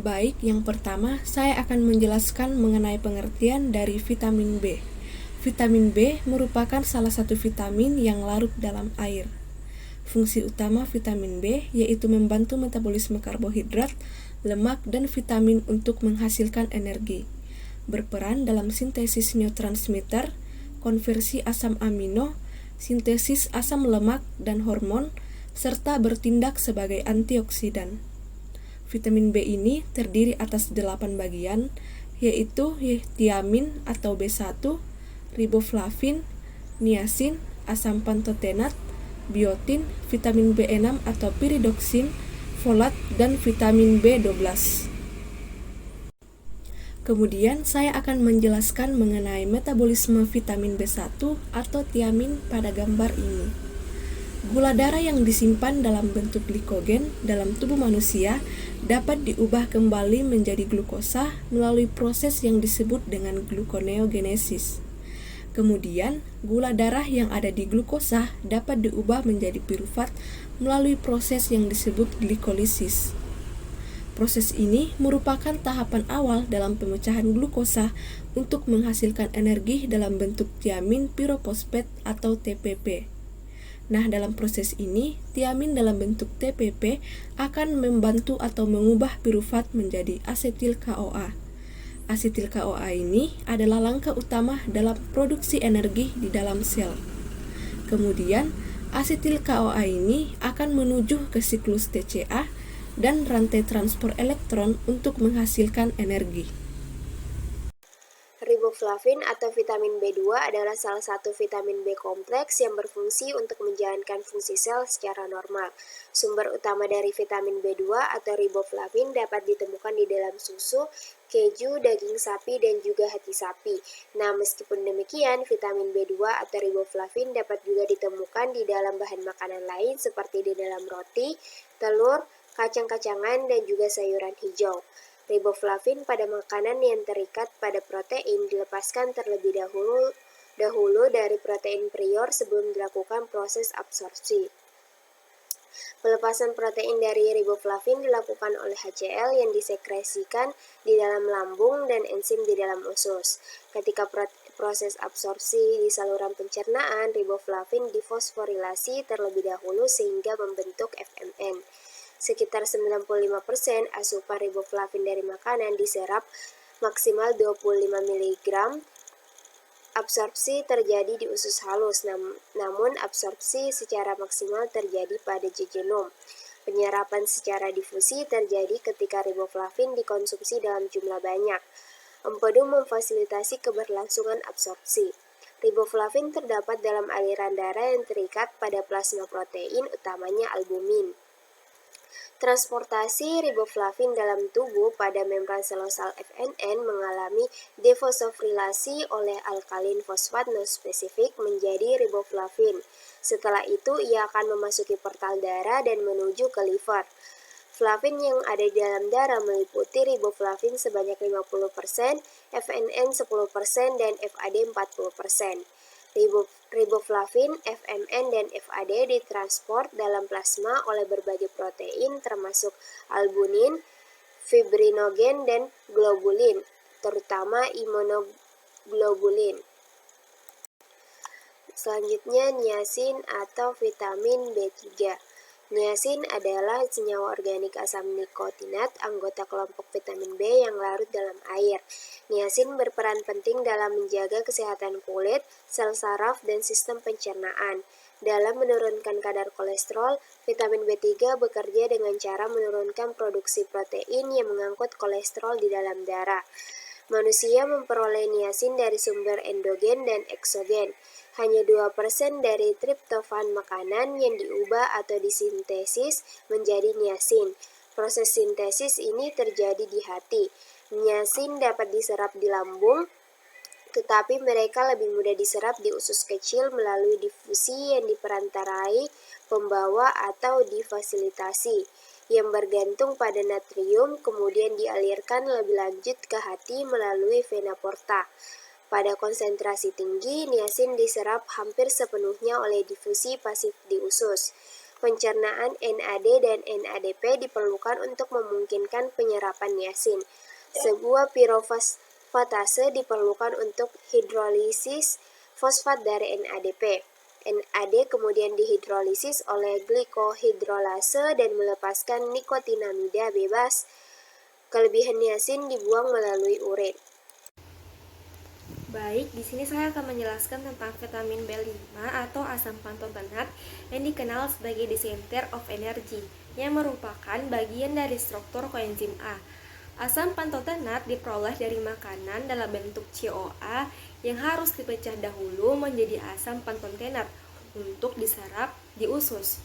Baik, yang pertama saya akan menjelaskan mengenai pengertian dari vitamin B. Vitamin B merupakan salah satu vitamin yang larut dalam air. Fungsi utama vitamin B yaitu membantu metabolisme karbohidrat, lemak, dan vitamin untuk menghasilkan energi. Berperan dalam sintesis neurotransmitter, konversi asam amino, sintesis asam lemak dan hormon, serta bertindak sebagai antioksidan. Vitamin B ini terdiri atas 8 bagian, yaitu tiamin atau B1, riboflavin, niacin, asam pantotenat, biotin, vitamin B6 atau piridoksin, folat, dan vitamin B12. Kemudian saya akan menjelaskan mengenai metabolisme vitamin B1 atau tiamin pada gambar ini. Gula darah yang disimpan dalam bentuk glikogen dalam tubuh manusia dapat diubah kembali menjadi glukosa melalui proses yang disebut dengan gluconeogenesis. Kemudian, gula darah yang ada di glukosa dapat diubah menjadi pirufat melalui proses yang disebut glikolisis. Proses ini merupakan tahapan awal dalam pemecahan glukosa untuk menghasilkan energi dalam bentuk tiamin piroposfat atau TPP. Nah, dalam proses ini, tiamin dalam bentuk TPP akan membantu atau mengubah pirufat menjadi asetil CoA. Asetil CoA ini adalah langkah utama dalam produksi energi di dalam sel. Kemudian, asetil CoA ini akan menuju ke siklus TCA dan rantai transport elektron untuk menghasilkan energi. Riboflavin atau vitamin B2 adalah salah satu vitamin B kompleks yang berfungsi untuk menjalankan fungsi sel secara normal. Sumber utama dari vitamin B2 atau riboflavin dapat ditemukan di dalam susu, keju, daging sapi, dan juga hati sapi. Nah, meskipun demikian, vitamin B2 atau riboflavin dapat juga ditemukan di dalam bahan makanan lain seperti di dalam roti, telur, kacang-kacangan, dan juga sayuran hijau. Riboflavin pada makanan yang terikat pada protein dilepaskan terlebih dahulu dari protein prior sebelum dilakukan proses absorpsi. Pelepasan protein dari riboflavin dilakukan oleh HCl yang disekresikan di dalam lambung dan enzim di dalam usus. Ketika proses absorpsi di saluran pencernaan, riboflavin difosforilasi terlebih dahulu sehingga membentuk FMN. Sekitar 95% asupan riboflavin dari makanan diserap maksimal 25 mg. Absorpsi terjadi di usus halus, namun absorpsi secara maksimal terjadi pada jejunom. Penyerapan secara difusi terjadi ketika riboflavin dikonsumsi dalam jumlah banyak. Empedu memfasilitasi keberlangsungan absorpsi. Riboflavin terdapat dalam aliran darah yang terikat pada plasma protein, utamanya albumin. Transportasi riboflavin dalam tubuh pada membran selosal FNN mengalami defosforilasi oleh alkalin fosfat non-spesifik menjadi riboflavin. Setelah itu, ia akan memasuki portal darah dan menuju ke liver. Flavin yang ada di dalam darah meliputi riboflavin sebanyak 50%, FNN 10%, dan FAD 40%. Riboflavin, FMN, dan FAD ditransport dalam plasma oleh berbagai protein termasuk albumin, fibrinogen, dan globulin, terutama imunoglobulin. Selanjutnya, niacin atau vitamin B3. Niacin adalah senyawa organik asam nikotinat, anggota kelompok vitamin B yang larut dalam air. Niacin berperan penting dalam menjaga kesehatan kulit, sel saraf, dan sistem pencernaan. Dalam menurunkan kadar kolesterol, vitamin B3 bekerja dengan cara menurunkan produksi protein yang mengangkut kolesterol di dalam darah. Manusia memperoleh niacin dari sumber endogen dan eksogen. Hanya 2% dari triptofan makanan yang diubah atau disintesis menjadi niacin. Proses sintesis ini terjadi di hati. Niacin dapat diserap di lambung, tetapi mereka lebih mudah diserap di usus kecil melalui difusi yang diperantarai pembawa atau difasilitasi, yang bergantung pada natrium kemudian dialirkan lebih lanjut ke hati melalui vena porta. Pada konsentrasi tinggi, niacin diserap hampir sepenuhnya oleh difusi pasif di usus. Pencernaan NAD dan NADP diperlukan untuk memungkinkan penyerapan niacin. Sebuah pirofosfatase diperlukan untuk hidrolisis fosfat dari NADP. NAD kemudian dihidrolisis oleh glikohidrolase dan melepaskan nikotinamida bebas. Kelebihan niacin dibuang melalui urin. Baik, di sini saya akan menjelaskan tentang vitamin B5 atau asam pantotenat yang dikenal sebagai the center of energy, yang merupakan bagian dari struktur koenzim A. Asam pantotenat diperoleh dari makanan dalam bentuk CoA yang harus dipecah dahulu menjadi asam pantotenat untuk diserap di usus.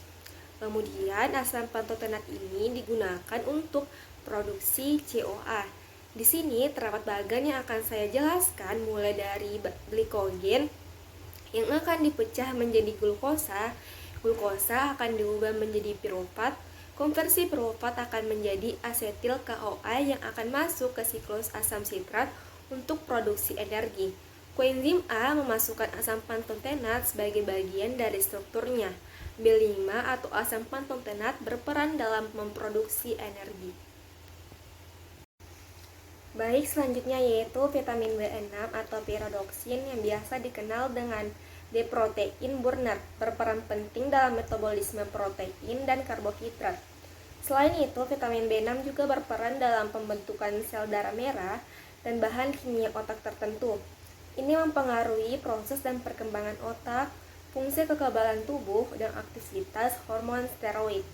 Kemudian asam pantotenat ini digunakan untuk produksi CoA. Di sini terdapat bagian yang akan saya jelaskan, mulai dari glikogen yang akan dipecah menjadi glukosa. Glukosa akan diubah menjadi pirufat. Konversi pirufat akan menjadi asetil CoA yang akan masuk ke siklus asam sitrat untuk produksi energi. Koenzim A memasukkan asam pantotenat sebagai bagian dari strukturnya. B5 atau asam pantotenat berperan dalam memproduksi energi. Baik, selanjutnya yaitu vitamin B6 atau pyridoxine yang biasa dikenal dengan D-protein burner, berperan penting dalam metabolisme protein dan karbohidrat. Selain itu, vitamin B6 juga berperan dalam pembentukan sel darah merah dan bahan kimia otak tertentu. Ini mempengaruhi proses dan perkembangan otak, fungsi kekebalan tubuh, dan aktivitas hormon steroid.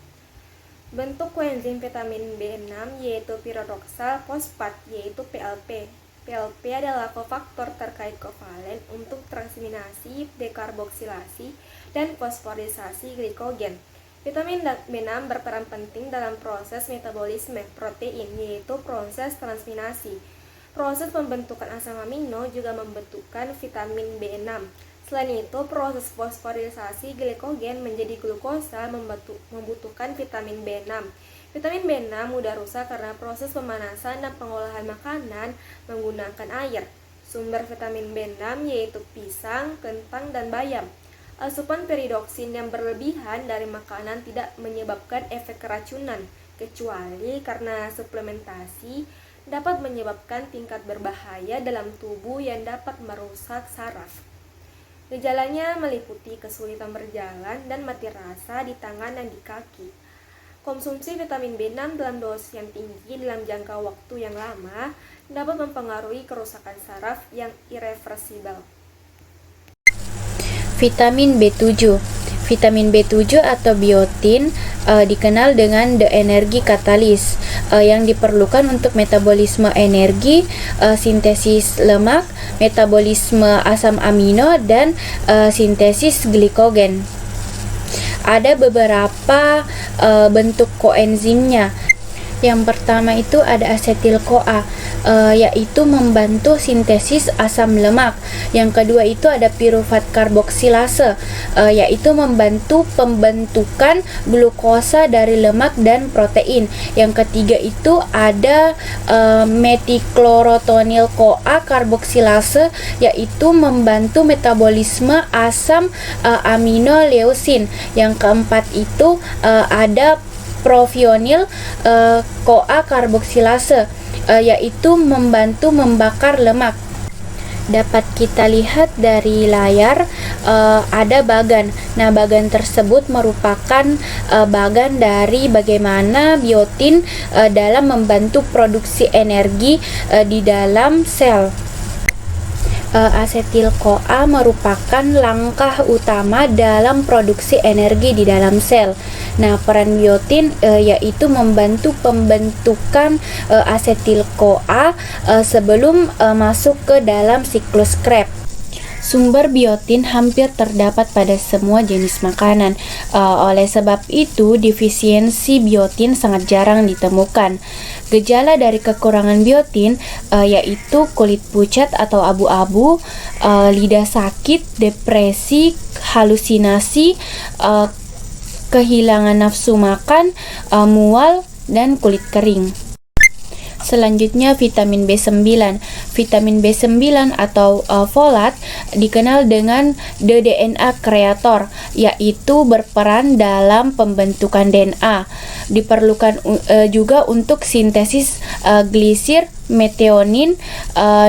Bentuk koenzim vitamin B6 yaitu pyridoxal fosfat, yaitu PLP. PLP adalah kofaktor terkait kovalen untuk transminasi, dekarboksilasi, dan fosforisasi glikogen. Vitamin B6 berperan penting dalam proses metabolisme protein, yaitu proses transminasi. Proses pembentukan asam amino juga membentukkan vitamin B6. Selain itu, proses fosforisasi glikogen menjadi glukosa membutuhkan vitamin B6. Vitamin B6 mudah rusak karena proses pemanasan dan pengolahan makanan menggunakan air. Sumber vitamin B6 yaitu pisang, kentang, dan bayam. Asupan pyridoxine yang berlebihan dari makanan tidak menyebabkan efek keracunan, kecuali karena suplementasi dapat menyebabkan tingkat berbahaya dalam tubuh yang dapat merusak saraf. Gejalanya meliputi kesulitan berjalan dan mati rasa di tangan dan di kaki. Konsumsi vitamin B6 dalam dosis yang tinggi dalam jangka waktu yang lama dapat mempengaruhi kerusakan saraf yang irreversibel. Vitamin B7. Vitamin B7 atau biotin dikenal dengan the energy catalyst yang diperlukan untuk metabolisme energi, sintesis lemak, metabolisme asam amino, dan sintesis glikogen. Ada beberapa bentuk koenzimnya. Yang pertama itu ada asetil-CoA, yaitu membantu sintesis asam lemak. Yang kedua itu ada pirufat karboksilase, yaitu membantu pembentukan glukosa dari lemak dan protein. Yang ketiga itu ada metiklorotonil-CoA karboksilase, yaitu membantu metabolisme asam amino leusin. Yang keempat itu ada profionil CoA karboksilase, yaitu membantu membakar lemak. Dapat kita lihat dari layar ada bagan. Nah, bagan tersebut merupakan bagan dari bagaimana biotin dalam membantu produksi energi di dalam sel. Asetil-CoA merupakan langkah utama dalam produksi energi di dalam sel. Nah, peran biotin yaitu membantu pembentukan asetil-CoA sebelum masuk ke dalam siklus Krebs. Sumber biotin hampir terdapat pada semua jenis makanan. Oleh sebab itu, defisiensi biotin sangat jarang ditemukan. Gejala dari kekurangan biotin yaitu kulit pucat atau abu-abu, lidah sakit, depresi, halusinasi, kehilangan nafsu makan, mual, dan kulit kering. Selanjutnya vitamin B9. Vitamin B9 atau folat dikenal dengan the DNA kreator, yaitu berperan dalam pembentukan DNA. Diperlukan juga untuk sintesis glisir, metionin,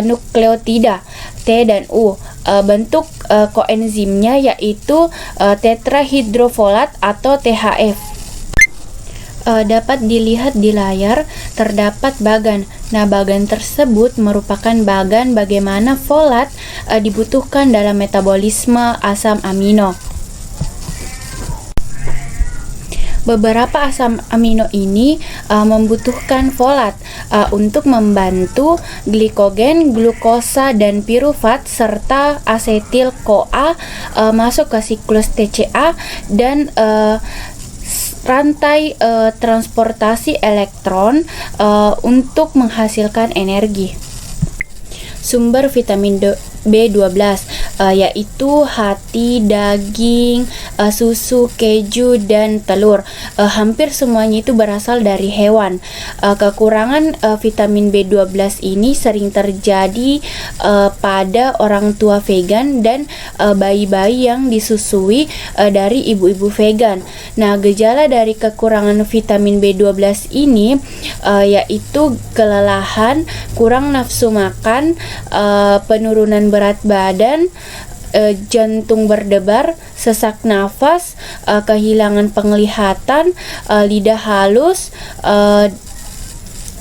nukleotida T dan U. Bentuk koenzimnya yaitu tetrahidrofolat atau THF. Dapat dilihat di layar, terdapat bagan. Nah, bagan tersebut merupakan bagan bagaimana folat dibutuhkan dalam metabolisme asam amino. Beberapa asam amino ini membutuhkan folat untuk membantu glikogen, glukosa, dan pirufat serta asetil-CoA masuk ke siklus TCA dan rantai transportasi elektron untuk menghasilkan energi. Sumber vitamin B12 yaitu hati, daging, susu, keju, dan telur. Hampir semuanya itu berasal dari hewan. Kekurangan vitamin B12 ini sering terjadi pada orang tua vegan dan bayi-bayi yang disusui dari ibu-ibu vegan. Nah, gejala dari kekurangan vitamin B12 ini yaitu kelelahan, kurang nafsu makan, penurunan berat badan, jantung berdebar, sesak nafas, kehilangan penglihatan, lidah halus,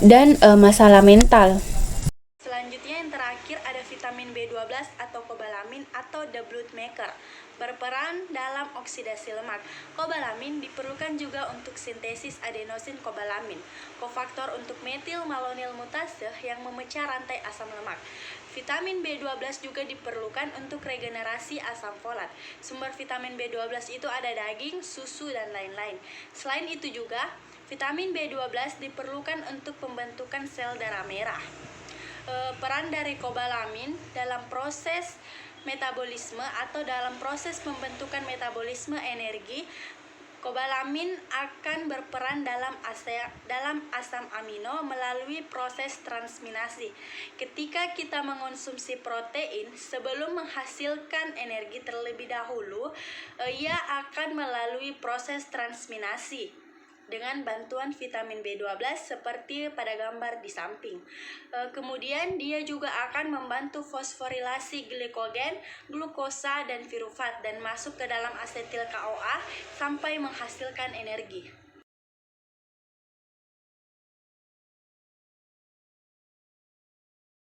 dan masalah mental. Selanjutnya yang terakhir ada vitamin B12 atau kobalamin atau the blood maker, berperan dalam oksidasi lemak. Kobalamin diperlukan juga untuk sintesis adenosin kobalamin, kofaktor untuk metil malonyl mutase yang memecah rantai asam lemak. Vitamin B12 juga diperlukan untuk regenerasi asam folat. Sumber vitamin B12 itu ada daging, susu, dan lain-lain. Selain itu juga, vitamin B12 diperlukan untuk pembentukan sel darah merah. Peran dari kobalamin dalam proses metabolisme atau dalam proses pembentukan metabolisme energi, kobalamin akan berperan dalam asam amino melalui proses transminasi. Ketika kita mengonsumsi protein sebelum menghasilkan energi terlebih dahulu, ia akan melalui proses transminasi dengan bantuan vitamin B12 seperti pada gambar di samping. Kemudian dia juga akan membantu fosforilasi glikogen, glukosa, dan pirufat dan masuk ke dalam asetil-CoA sampai menghasilkan energi.